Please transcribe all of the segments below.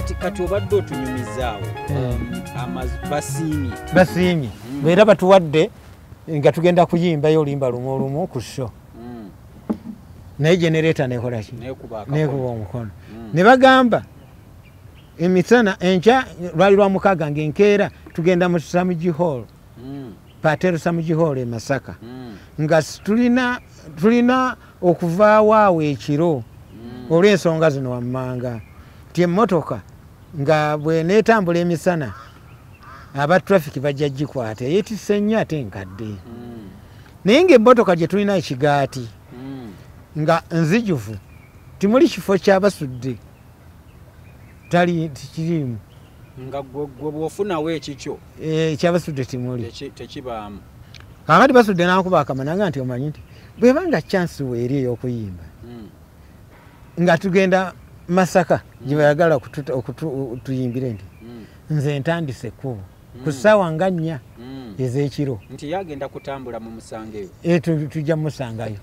kati obadde otunyumizaawo basiimye beera batuwadde nga tugenda kuyimbayo oluyimba lumu olumu ku show naye generator nekolaki nekuba omukono ne bagamba emisana enkya lwali lwa mukaaga ng'enkeera tugenda mu Samugi Hall Patero Samugi Hall e Masaka nga tulina okuvaawo awo ekiro olw'ensonga zino wammanga ti emmotoka nga bweneetambula emisana aba traffic bajja gikwata yeetisse nnyo ate nkadde naye ng'emmotoka gye tulina ekigaati nga nzijuvu timuli kifo ky'Abasudde tikiriimu nga gwe bw'ofunawo ekikyo eky'Abasudde timuli tekibaamu kakati Basudde n'akuba akamananga nti omanyi nti bwebanga chance weeri ey'okuyimba nga tugenda Masaka gye bayagala okutuyimbire nti nze ntandise ekkubo ku ssaawa nga 4 ez'ekiro nti yagenda kutambula mu musangeyo tujja musangayo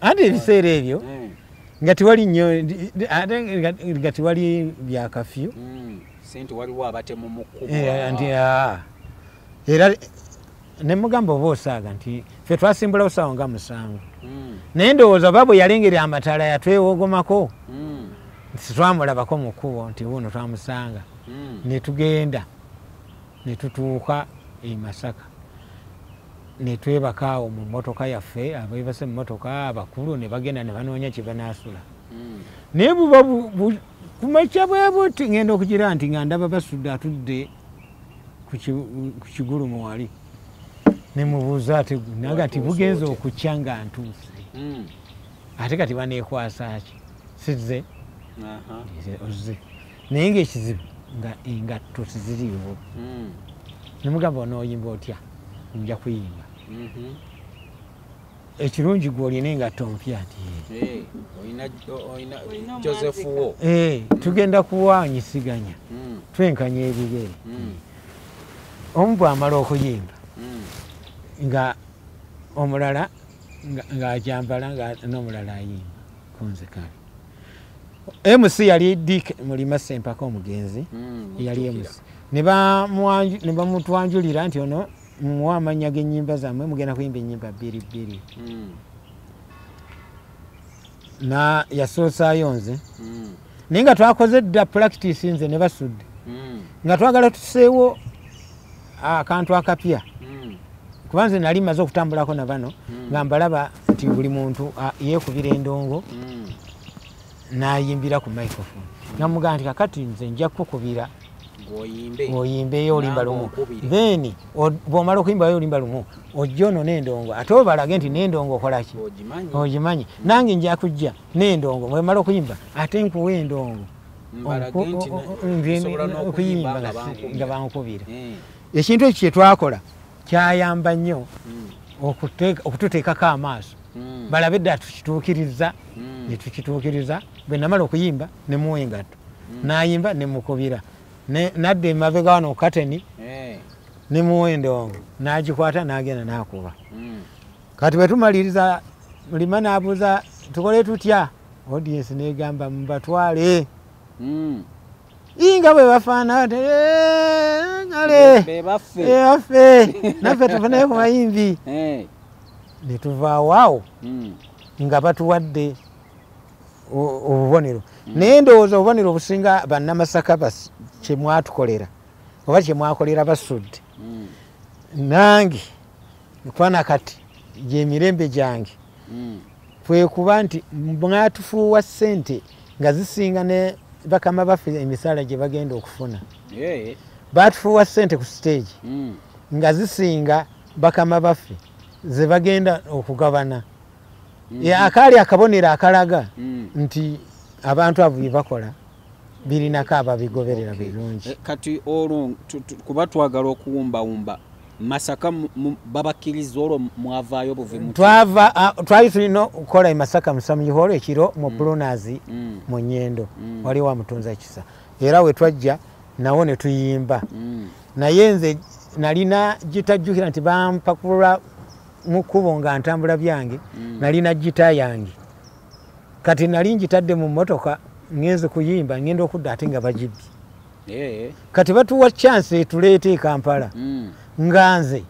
ate ebiseera ebyo nga tiwali nnyo ate nga tiwali bya kafyu sente waliwo abatemu mu kkubo era ne mugamba oba osaaga nti ffe twasimbulawo ssaawa nga 7 naye ndowooza oba bwe yalengera amatala yatwewogomako titwamulabako mu kkubo nti wuno twamusanga ne tugenda ne tutuuka e Masaka ne twebaka awo mu mmotoka yaffe abeebase mu mmotoka abakulu ne bagenda ne banoonya kye banaasula naye buba kumakya bwe buti ngenda okugira nti nga ndaba Basudde atudde ku kigulumu wali ne mubuuza ate nange ati bugenza okukya nga ntuuse ate kati baneekwasa ki sizze ozze naye ng'ekizibu nga engatto tiziriiwo ne mugamba onooyimba otya nja kuyimba ekirungi gw'olina engatto mpya nti Josefuwo tugenda kuwaanyisiganya twenkanya ebigere omu bw'amala okuyimba nga omulala ng'agyambala n'omulala ayimba kunze kale MC yali Dick Mulima Sempaka omugenzi yali MC ne bamutwanjulira nti ono muwa amannya g'ennyimba zammwe mugenda kuyimba ennyimba 2 na yasoosaayo nze naye nga twakoze dda practice nze ne Basudde nga twagala tuseewo akantu akapya kuba nze nali maze okutambulako na bano nga mbalaba nti buli muntu yeekubira endongo n'ayimbira ku microphone namugamba nti kakati nze nja kukubira oyimbeyo oluyimba lumu then bw'omala okuyimbayo oluyimba lumu ojja ono n'endongo ate obalage nti n'endongo okolaki ogimanyi nange nja kujja n'endongo bwemala okuyimba ate nkuwa endongo okuyimba nga bankubira ekintu ekyo kye twakola kyayamba nnyo okututeekako amaaso balabe dda tukituukiriza ne tukituukiriza bwe namala okuyimba ne muwa engatto n'ayimba ne mukubira nadde emabega wano kateni ne muwa endongo n'agikwata n'agenda n'akuba kati bwe tumaliriza Mulima n'abuuza tukole tutya audience n'egamba mubatwale inga bwe bafaana baffe naffe tufuneyo ku bayimbi ne tuvaawo awo nga batuwadde obubonero naye ndowooza obubonero obusinga bannamasaka kye mwatukolera oba kye mwakolera Basudde nange kwana kati gy'emirembe gyange kwe kuba nti mwatufuuwa ssente nga zisinga ne bakama baffe emisala gye bagenda okufuna batufuuwa ssente ku stage nga zisinga bakama baffe ze bagenda okugabana akaali akabonero akalaga nti abantu abo bye bakola birinako ababigoberera birungi kati olwo kuba twagala okuwumbawumba Masaka babakkiriza olwo mwavaayo buve twali tulina okukola Masaka mu Samugi Hall ekiro mu Brunas mu Nnyendo wali wa Mutunza Kisa era we twajja nawo ne tuyimba naye nze nalina gitajjukira nti bampakula mu kkubo nga ntambula byange nalina gita yange kati nali ngitadde mu mmotoka ngenze kuyimba ngenda okudda ate nga bagibbi kati batuwa chance tuleete e Kampala nga nze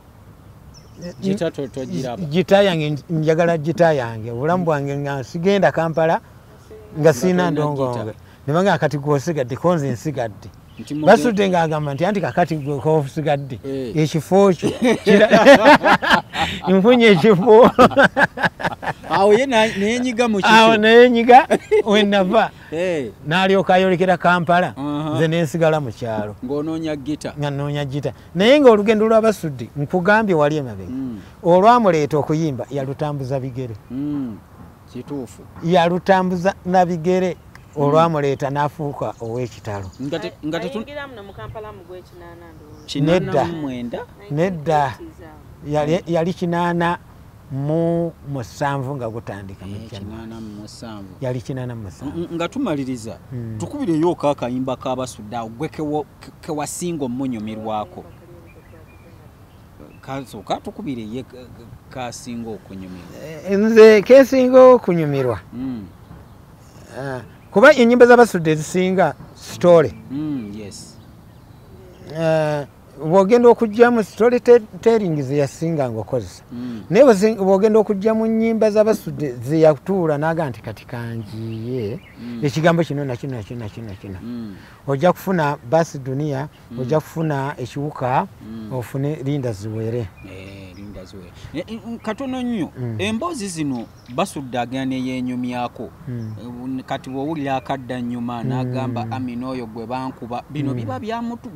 gita yange njagala gita yange obulamu bwange nga sigenda Kampala nga sina ndongonge nebanga kati gwosigadde konze nsigadde Basudde ng'agamba nti anti kakati gw'osigadde ekifo kyo nfunye ekifo awo ye neyenyiga mu kifo awo neyenyiga wenava n'alyoka ayolekera Kampala nze nensigala mu kyalo ng'onoonya gita nga nnoonya gita naye ng'olugendo lwa Basudde nkugambye wali emabega olwamuleeta okuyimba yalutambuza bigere kituufu yalutambuza na bigere olwamuleeta n'afuuka ow'ekitalo nedda yali 87 nga gutandika yali 87 nga tumaliriza tukubireyo akayimba ka Basudde awo gwe kewasinga omunyumirwako kasooka tukubireye kasinga okunyumirwa nze kesinga okunyumirwa kuba enyimba za Basudde zisinga story yes bwogenda okujja mu story telling zeyasinga ng'okozesa naye bwogenda okujja mu nnyimba za Basudde zeyatuula n'aga nti kati kanjiye ekigambo kino nakino ojja kufuna basi duniya ojja kufuna ekiwuka ofune linda ziwere katono nnyo emboozi zino Basudde agenda neyenyumyako kati bw'owulira akadda nnyuma n'agamba Amina oyo gwe bankuba bino biba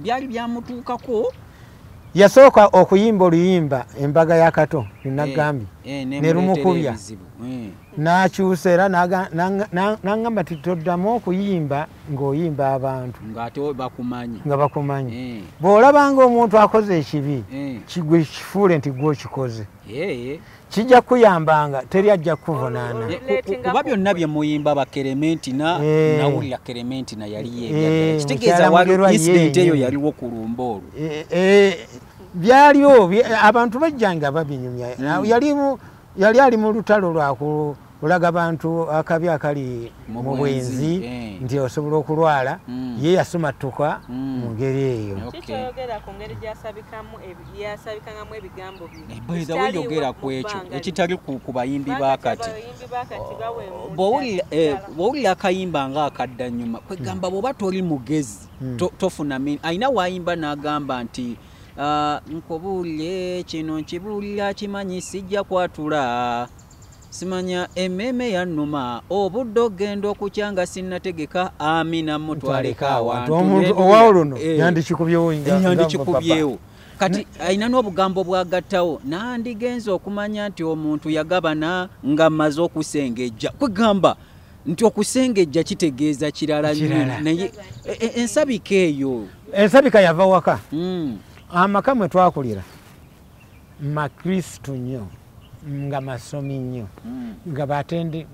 byali byamutuukako yasooka okuyimba oluyimba embaga ya Kato Naggambi ne lumukubya n'akyusa era n'aŋŋamba ti toddamu okuyimba ng'oyimba abantu nga bakumanyi bw'olabanga omuntu akoze ekibi kigwe kifuule nti gwe okikoze kijja kuyambanga teri ajja kuvunaana kuba byonna bye muyimba bakerementi nawulira kerementi na yali yeebyagala kitegeeza waliwo incident eyo yaliwo ku lumba olwo byaliwo abantu bajjanga babinyumya yali ali mu lutalo lwakulaga abantu akabi akali mu bwenzi nti osobola okulwala ye yasumatuka mu ngeri eyo weyogera ku ekyo ekitali ku bayimbi bakati bw'owulira akayimba nga akadda nnyuma kwegamba bw'oba toli mugezi tofuna ayina wayimba n'agamba nti nkubuulire kino nkibuulira kimanyi sijja kwatula simanya emmeme yannuma obudde ogenda okukyanga sinnategeka Amina mutwaleka awantu owawuluno yandikikubyewo kati ayina n'obugambo bwagattawo nandigenza okumanya nti omuntu yagabana nga mmaze okusengejja kwegamba nti okusengejja kitegeeza kirala naye ensabika eyo ensabika yava waka amaka mwe twakulira makristu nnyo nga masomi nnyo nga batende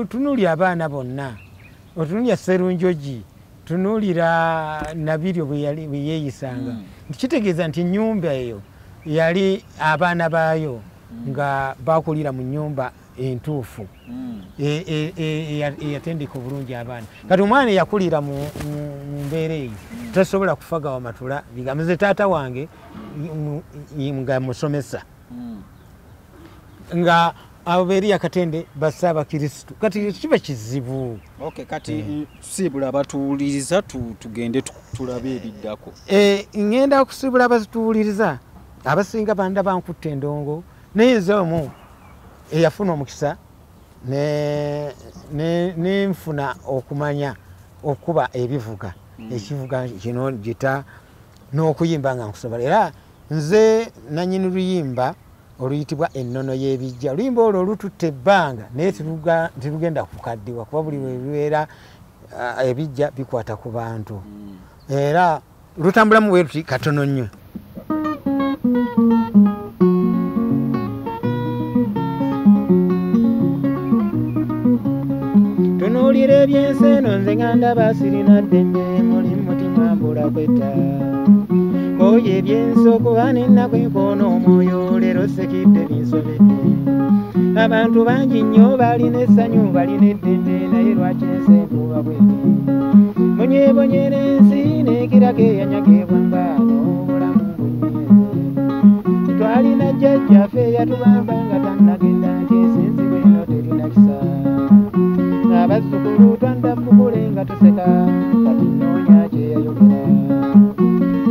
tunulira abaana bonna otunulira Sserunjogi tunulira Nabiryo bwe yeeyisanga kitegeeza nti nnyumba eyo yali abaana baayo nga bakulira mu nnyumba entuufu eyatendeka obulungi abaana kati omwana yakulira mu mbeera eyo tasobola kufagawa matula bigamze taata wange nga musomesa nga abo beeri akatende Bassaabakristu kati kiba kizibu kati tusiibula abatuwuliriza tugende tulabe ebiddako ngenda kusiibula abatuwuliriza abasinga banda bankutte endongo naye nze omu eyafuna omukisa nenfuna okumanya okuba ebivuga ekivuga kino gita n'okuyimba nga nkusobola era nze nanyini luyimba oluyitibwa ennono y'ebijja oluyimba olwo olututte ebbanga naye terugenda kukaddiwa kuba buli webibeera ebijja bikwata ku bantu era lutambulamu bwe luti katono nnyo tunuulira ebyensi eno nze nga ndaba sirina ddembe muli mutima mbula kwetta oyo ebyensi okuba nennaku enkoona omwoyo leero Sekidde binsobedde abantu bangi nnyo balina essanyu balina eddembe naye lwaki ensi entuba bwete munyebonyera ensi n'ekirako eyanyagebwanga n'obulamu bunyweze twalina jjajjaffe yatubamba nga tannagenda nti esinzibwa eno terina kisa abazzukulu twandabukule nga tuseka kati nnoonya kyeyayogera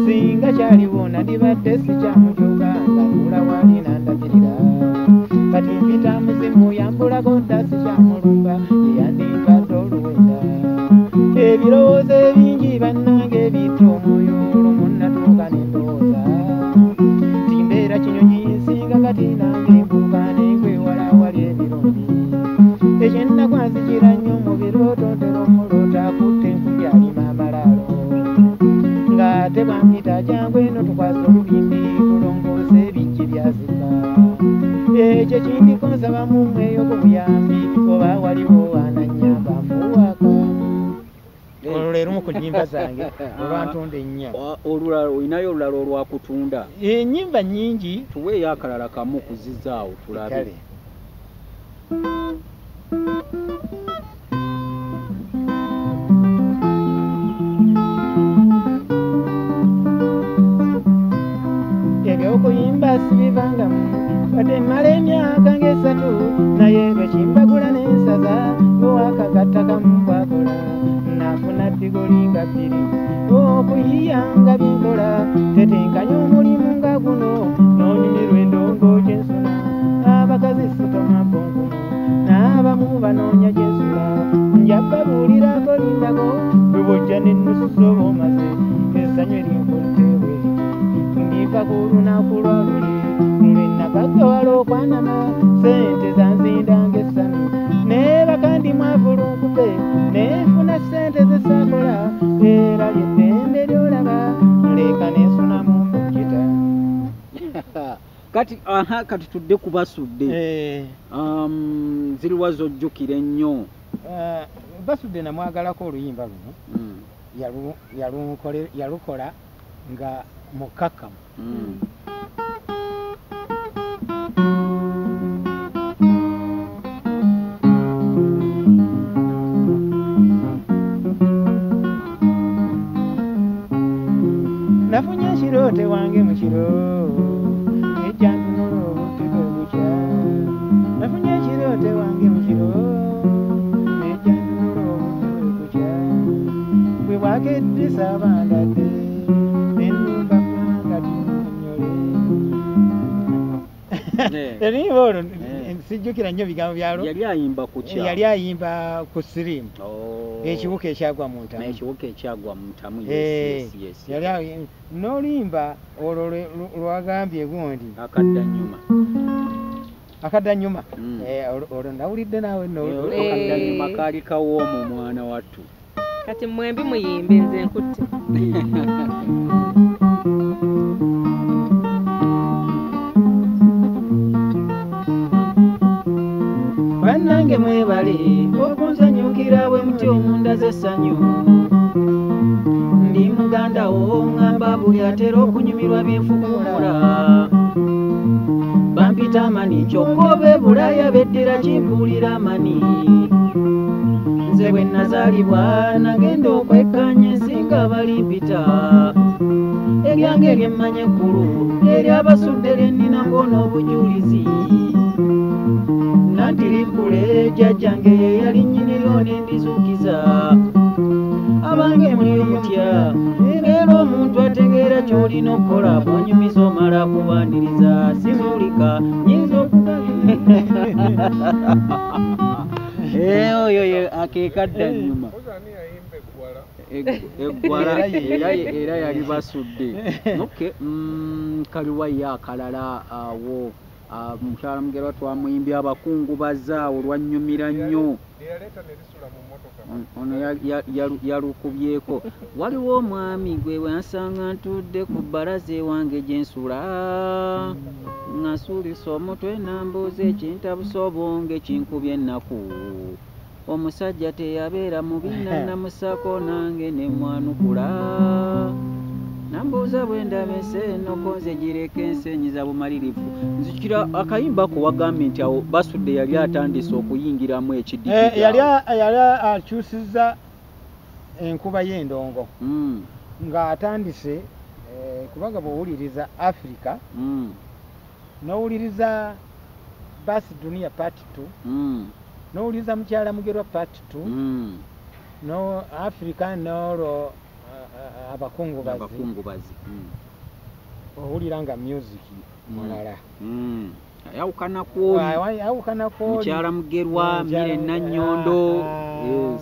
singa kyaliwo nandibadde sikyamujuga nga ntula wali nandagirira kati mpita muzimu yambulako nta sikyamulumba eyandimpadde oluwenda ebirowoozo ebingi bannange bitta omwoyo olumunatuuka nendowooza timbeera kinyonyi nsinga kati nange mbuuka nenkwewala wali ebirombi ekyennakwazikira nnyo mu birooto ntera omulota akutte enkubi alima amalaalo ng'ate bwamita jangu eno tukwasa olubindi tulongoose ebijji byazika ekyo kindiko nsaba mu mmweyo ku buyambi oba waliwo anannyamba nfuwaka olwo leero mu ku nnyimba zange olwantonda ennya olinayo olulala olwakutunda ennyimba nnyingi tuweeyo akalala kamu kuzizaawo tulabe ebyokuyimba sibivangamu wadde mmala emyaka ng'esatu naye bwekimbagula n'ensaza owakagatta kamu bwakola nafuna digoli nga bbiri okuyiya nga binkola tetenkanya omulimu nga guno n'onyumirwa endongo gyensula abakazi sitomabonkumu n'abamu banoonya gyensula njababuulirako lindago bwebojja n'ennusu z'oba omaze essanyu erinkoltewe ndiva ku lunaku lwaluli lwenakagawala okwanama sente zanzindanga essami nebakandi mwavulunkupe nefuna sente zesakola era lyeddembe lyolaba leka nensunamu mukita kati tudde ku Basudde ziriwa zojjukira ennyo Basudde namwagalako oluyimba luno yalukola nga mukakamu nafunye ekiroote wange mu kiro ejjantunula obudde bukya nafunye ekiroote wange mu kiro ejjantunula obudde bukya bwe bwakedde saabandadde nenumba mwangati munyole erimba olwo sijjukira nnyo bigambo byalo yali ayimba ku kya yali ayimba ku sirimu ekiwuka ekyagwa mu ntamu ekiwuka ekyagwa mu ntamu yali n'oluyimba olwo lwagambye gundi akadda nnyuma olwo nawulidde naawe akadda nnyuma kaali kawoomu mwana wattu kati mwembi muyimbe nze nkutte bannange mwebale okunsanyukira bwe muti omunda z'essanyu ndi muganda wo ŋŋamba buli atera okunyumirwa byenfukumula bampita amani kyokka oba ebulaaya beddira kimbuulira amani nze bwe nazaalibwa nagenda okwekkaanya ensi nga balimpita eryange eryemmanya ekkulu ery'Abasudde lyenninako n'obujulizi nantirimpule jjajjange ye yali nnyiniryo n'endizuukiza abange muli omutya era omuntu ategeera ky'olina okukola bw'onyumiza omala kubaniriza sizuulika nyinza oyo akeekadda nnyuma eggwala era yali Basudde kaliwa ye akalala awo mukyala mugerwa twamuyimbye abakungubaza olwannyumira nnyo ono yalukubyeko waliwo omwami gwe wansanga ntudde ku bbalaza ewange gye nsula ngasuulisa omutwe nambuuza ekintabusa obwonge kinkubye ennaku omusajja teyabeera mubi nannamusako nange ne mwanukula nambuuza bwe ndabese enoko nze gireka ensenyiza bumalirivu nzikira akayimba ko wagambye nti awo Basudde yali atandise okuyingiramu ekidigida yali akyusizza enkuba y'endongo ng'atandise kubanga bw'owuliriza Africa n'owuliriza Basi Dunia Part 2 n'owuliriza Mukyala Mugerwa Part 2 no Africa n'olwo abakungubazi owulira nga music mulala ayawukana kwoli Mukyala Mugerwa Mire Nannyondo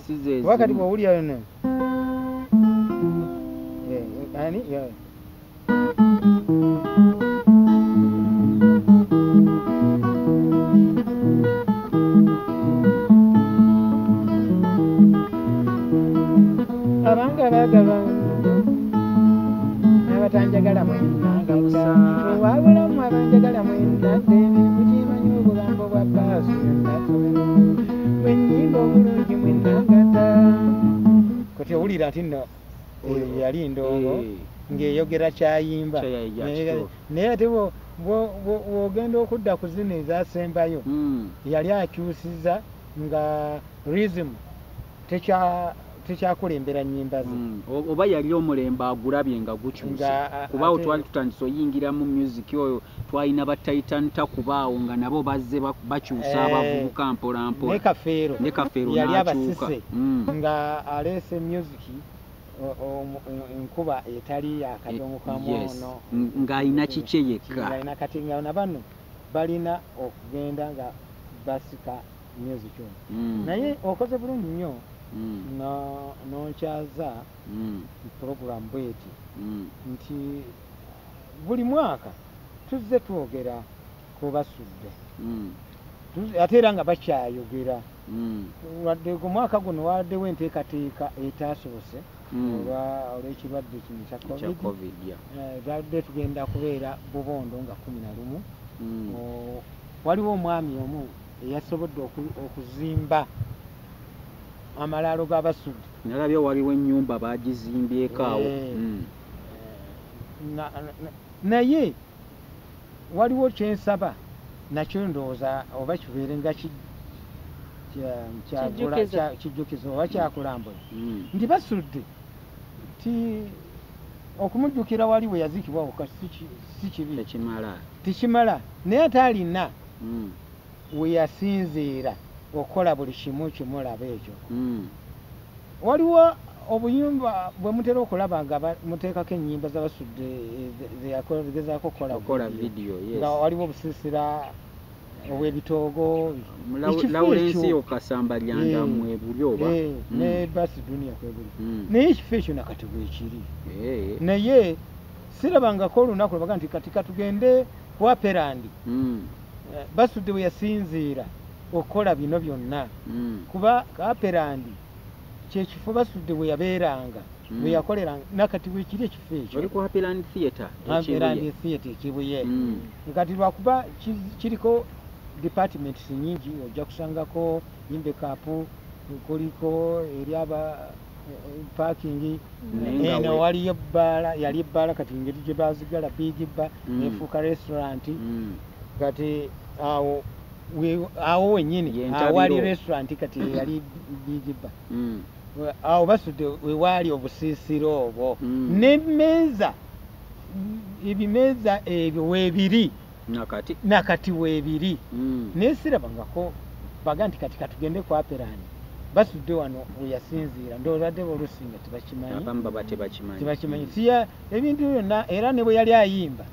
sizeezi wakati bw'owulira yona ani abanga baagala abatanjagala wabulamu abanjagala mwenadde mukimanyi obugambo bwa baasu bwennyimba obulungi mwenagata kati owulira nti nno yali ndongo ng'eyogera kyayimba naye ate bw'ogenda okudda ku zino ezasembayo yali akyusiza nga rhythm tekyakulembera nnyimba ze oba yali omulembe agulabye nga gukyusa kubaawo twali tutandise oyingira mu music oyo twalina Titan Takubaawo nga nabo bazze bakyusa abavubuka mpolampola ne Kafeero yali abasise nga aleese music enkuba etali yakadongo kamwono ng'alina kikye yekka ng'alina kati nga nabano balina okugenda nga basika music naye okoze bulungi nnyo nonkyaza puroguramu bweti nti buli mwaka tuzze twogera ku Basudde ate era nga bakyayogera wadde ku mwaka guno waddewo enteekateeka etaasobose olw'ekirwadde kino kya covid badde tugenda kubeera Bubondo nga 11 waliwo omwami omu eyasobodde okuzimba amalaalo ga Basudde nalabye waliwo ennyumba bagizimbyeko awo naye waliwo kyensaba nakyo ndowooza oba kibeere nga kijjukizo oba kyakulambula nti Basudde ti okumujjukira wali we yaziikibwa si kibi tekimala naye ate alina we yasinziira okukola buli kimu kimulaba ekyo waliwo obuyimba bwe mutera okulaba nga muteekako ennyimba za Basudde zeyagezaako okukola video nga waliwo obusiisira obw'ebitoogo Lawrence Okasamba lyanda mwebuli oba ne Basi Dunia kwebuli naye ekifo ekyo nakati bwekiri naye sirabangako olunaku lwabaga nti kati katugende ku Aperandi Basudde we yasinziira okukola bino byonna kuba Aperandi kyekifo Basudde bwe yabeeranga bwe yakoleranga nakati bwekiri ekifo ekyo oli ku Aperandi Theatre ekibuye kati lwakuba kiriko departments nyingi ojja kusangako Imbekapu kuliko eri aba parking eno waliyo ebbaala yali ebbaala kati ngeri gye bazigala Big Bar nefuuka restaurant kati awo wenyini awali restaurant kati yali Big Bar awo Basudde wewaali obusiisiro obwo n'emmeeza ebimeeza ebyo weebiri nakati weebiri naye sirabangako baga nti kati katugende ku Aperandi Basudde wano we yasinziira ndowooza olusinga tebakimanyi siya ebintu byonna era ne bwe yali ayimba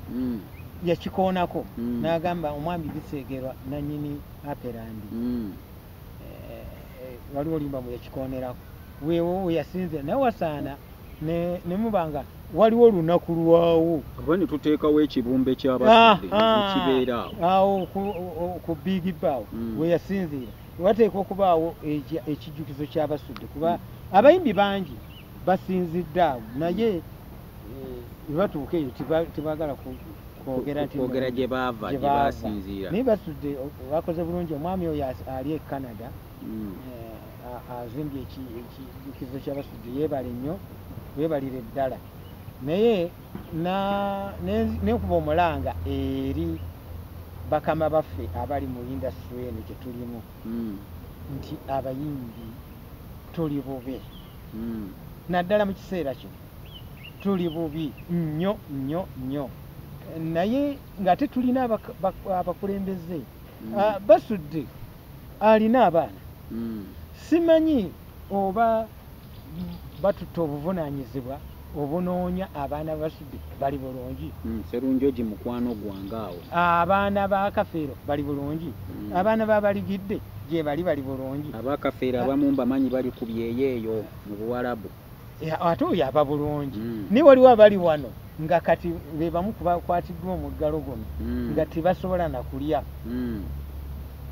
yakikoonako n'agamba omwami Bisegerwa nannyini Aperandi waliwo olimba mu yakikonerako weewo we yasinziira naye wasaana ne mubanga waliwo olunaku lwawo oba ne tuteekawo ekibumbe ky'Abasudde kibeera awo ku Big Bar we yasinziira wateekwa okubaawo ekijjukizo ky'Abasudde kuba abayimbi bangi basinzidde awo naye batuuka eyo tebaagala kwogera gye baava gye basinziira naye Basudde bakoze bulungi omwami oyo ali e Canada azimbye ekijjukizo ky'Abasudde yeebale nnyo weebalire ddala naye nekuba omulanga eri bakama baffe abali mu industry eno gye tulimu nti abayimbi tuli bube naddala mu kiseera kino tuli bubi nnyo nnyo nnyo naye ng'ate tulina abakulembeze Basudde alina abaana simanyi oba batutte obuvunaanyizibwa obunoonya abaana Basudde bali bulungi Sserunjogi mukwano gwange awo abaana ba Kafeero bali bulungi abaana babaligidde gye bali bulungi abakafeero abamu mbamanyi bali ku byeyeeyo mu Buwarabu ate oyo aba bulungi ni waliwo abali wano nga kati be bamu kubakwatiddwa omuggalo guno nga tebasobola na kulya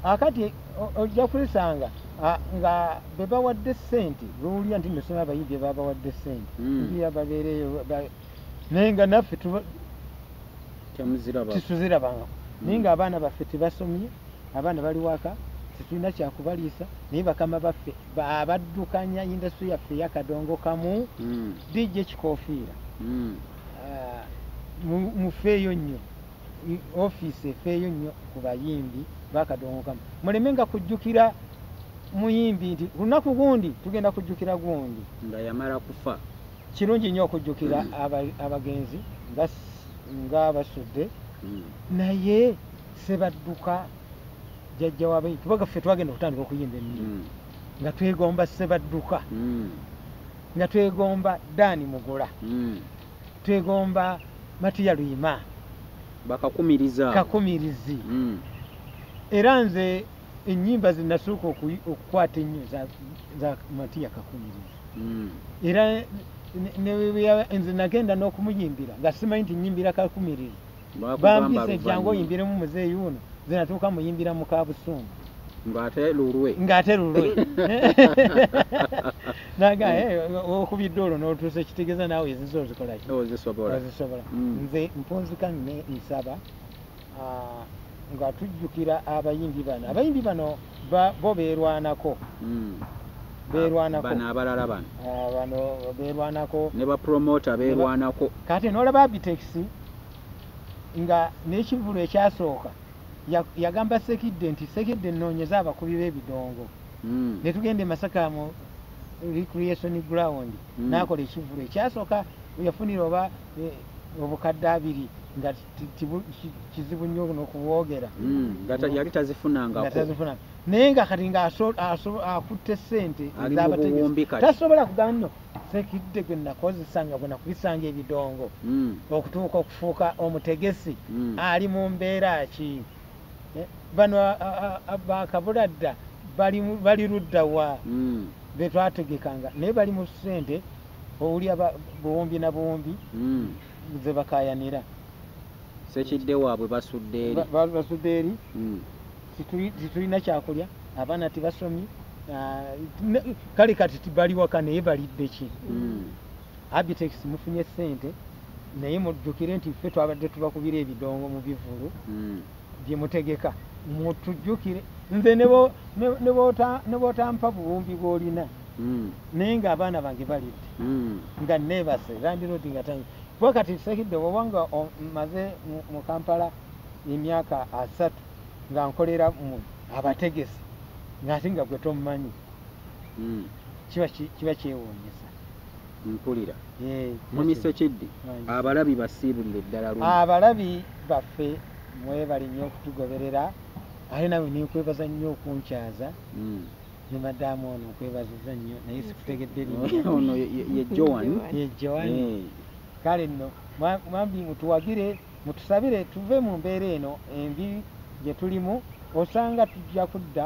akati ojja kulisanga nga be bawadde ssente lwowulira nti nosoma abayimbi babawadde ssente mpira babeereyo naye nga naffe tetuzirabanga naye nga abaana baffe tebasomye abaana bali waka tetulina kyakubaliisa naye bakama baffe abaddukanya indasitule yaffe ey'akadongo kamu dijja ekikoofiira mufeeyo nnyo ofiisi efeeyo nnyo ku bayimbi bakadongo kamu muleme nga kujjukira muyimbi nti lunaku gundi tugenda kujjukira gundi nga yamala kufa kirungi nnyo okujjukira abagenzi nga Basudde naye Sebadduka jjajja wabayi kubanga ffe twagenda okutandika okuyimba ennimi nga twegomba Sebadduka nga twegomba Daani Mugola twegomba Matiya Luyima Kakumirizi era nze ennyimba zinasooka okukwata ennyo za Matiya Kakumirizi era nze nagenda n'okumuyimbira nga simanyi nti nyimbira Kakumirizi bampise jangu oyimbiremu muzeeyi uno ze natuuka muyimbira mu Kabusungu ng'ate lulwe naga okubidde olwo n'otuusa ekitegeeza naawe ezizo ozikolaki ozisobola nze mpunzika nsaba nga tujjukira abayimbi bano bo beerwanako bano abalala bano beerwanako ne bapromota beerwanako kati n'olaba Abitex nga n'ekivulo ekyasooka yagamba Sekidde nti Sekidde nnoonyeza abakubi b'ebidongo ne tugenda e Masaka mu recreation ground n'akola ekivulo ekyasooka yafunira oba obukadde 2 nga kizibu nnyo n'okuboogera yali tazifunangako naye nga kati nga akutte ssente ez'abategesi tasobola kugamba nno Sekidde gwe nakozesa nga bwe nakubisanga ebidongo okutuuka okufuuka omutegesi ali mu mbeera ki bano bakabuladda bali luddawa be twategekanga naye bali mu ssente owulya buwumbi na buwumbi ze bakayanira Sekidde waabwe basudde eri titulina kyakulya abaana tibasomye kale kati bali waka naye balidde ki Abitex mufunye ssente naye mujjukire nti ffe twabadde tubakubira ebidongo mu bivulu bye mutegeka mutujjukire nze ne bootampa buwumbi bw'olina naye nga abaana bange balidde nga neebase landiroodi nga tangi kuba kati Sekidde bw'obanga maze mu Kampala emyaka 3 nga nkolera mu abategesi ng'ate nga gwe tomumanyi kiba kyewuunyisa mpulira Mwami Sekidde abalabi basiibulire ddala abalabi baffe mwebali nnyo okutugoberera ate nawe ninkwebaza nnyo okunkyaza ne madaamu ono nkwebaziza nnyo naye sikutegedde ono ye Joan kale nno mwambi mutuwagire mutusabire tuve mu mbeera eno embi gye tulimu osanga tujja kudda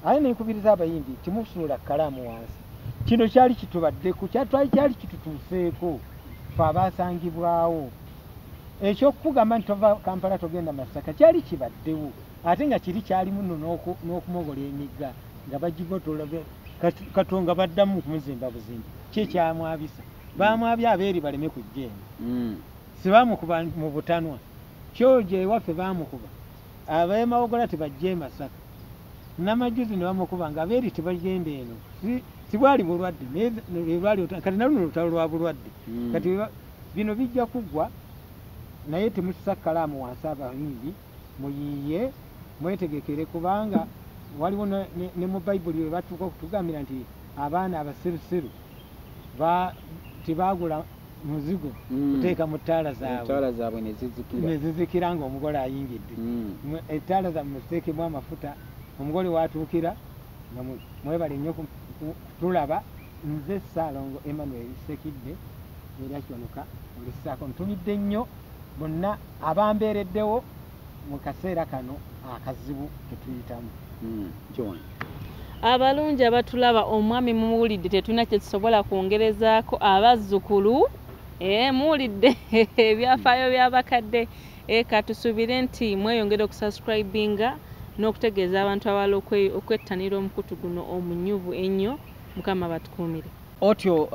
ate nenkubiriza abayimbi timusuula kalaamu wansi kino kyali kitubaddeku kyali kitutuuseeko fe abaasangibwawo ekyokugamba nti tova Kampala togenda Masaka kyali kibaddewo ate nga kiri kyalimu nno n'okumogola emigga nga bagigotola Katonga baddamu kumuzimba buzimba kyekyamwabisa bamwabya abeeri baleme kujja eno sibamukuba mu butanwa kyojo ewaffe bamukuba ab'emawogola tebajja e Masaka namajuzi ne bamukuba nga abeeri tebagenda eno tibwali bulwadde kati naluno lutalo lwa bulwadde kati bino bijja kuggwa naye temussa kalaamu wansi abayimbi muyiiye mwetegekere kubanga waliwo ne mu Bayibuli we batuuka okutugambira nti abaana abasirusiru tibagula muzigo kuteeka mu ttaala zaabwe ne zizikira ng'omugole ayingidde. Ettaala zammwe ziteekebwa amafuta, omugole watuukira nga mwebale nnyo tulaba. Nze Ssalongo Emmanuel Sekidde era kyonoka olisaako ntumidde nnyo bonna abambeereddewo mu kaseera kano akazibu ketuyitamu. Abalungi abatulaba omwami muwulidde tetulina kye tusobola kwongerezaako. Abazzukulu muwulidde ebyafaayo by'abakadde. Katusuubire nti mweyongere okusubscribinga n'okutegeeza abantu abalala okwettanira omukutu guno omunyuvu ennyo. Mukama batukuumire. Otyo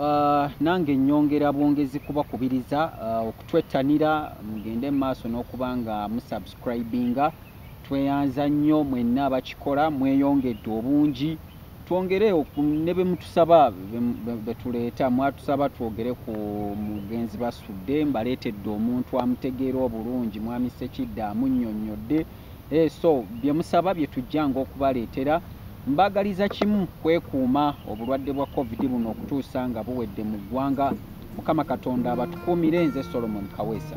nange nnyongera bwongezi kubakubiriza okutwettanira mugende mu maaso n'okuba nga musubscribinga. Tweyanza nnyo mwenna abakikola, mweyongedde obungi. Twongere ne be mutusaba betuleeta, mwatusaba twogere ku mugenzi Basudde, mbaleetedde omuntu amutegeera obulungi, mwami Sekidde amunnyonnyodde. So bye musaba bye tujjanga okubaleetera. Mbagaliza kimu kwekuuma obulwadde bwa COVID buno okutuusa nga buwedde mu ggwanga. Mukama Katonda abatukuumire. Nze Solomon Kaweesa.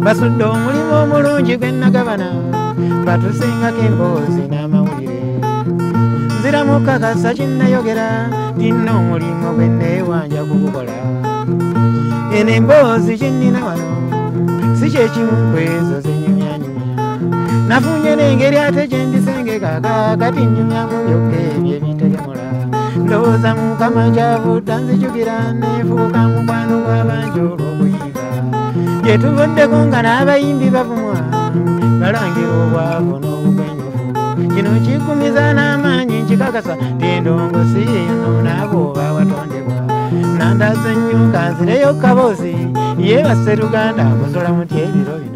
Basudde omulimu omulungi gwe nagabana, batusingako emboozi n'amawulire. Nzira mukakasa kinnayogera, nina omulimu gwe neewanja kugukola. Eno emboozi kyennina wano si kyekimu kwezo zenyumyanyumya. Nafunye n'engeri ate gye ndisengeka kati nnyumyamu byokka ebyo ebitegemula. Ndowooza Mukama kyavudda nzijukira, neefuuka mukwano gw'abanje olw'okuyimba. Gye tuvuddeko nga n'abayimbi bavumwa, balangira obwavu n'obugwenyufu. Kino kikumiza n'amaanyi nkikakasa, tendongosi yonoona bw'oba watondebwa. Nandaze nnyo kanzireyo kaboozi, yeebase Luganda akuzola mutya ebiro bino.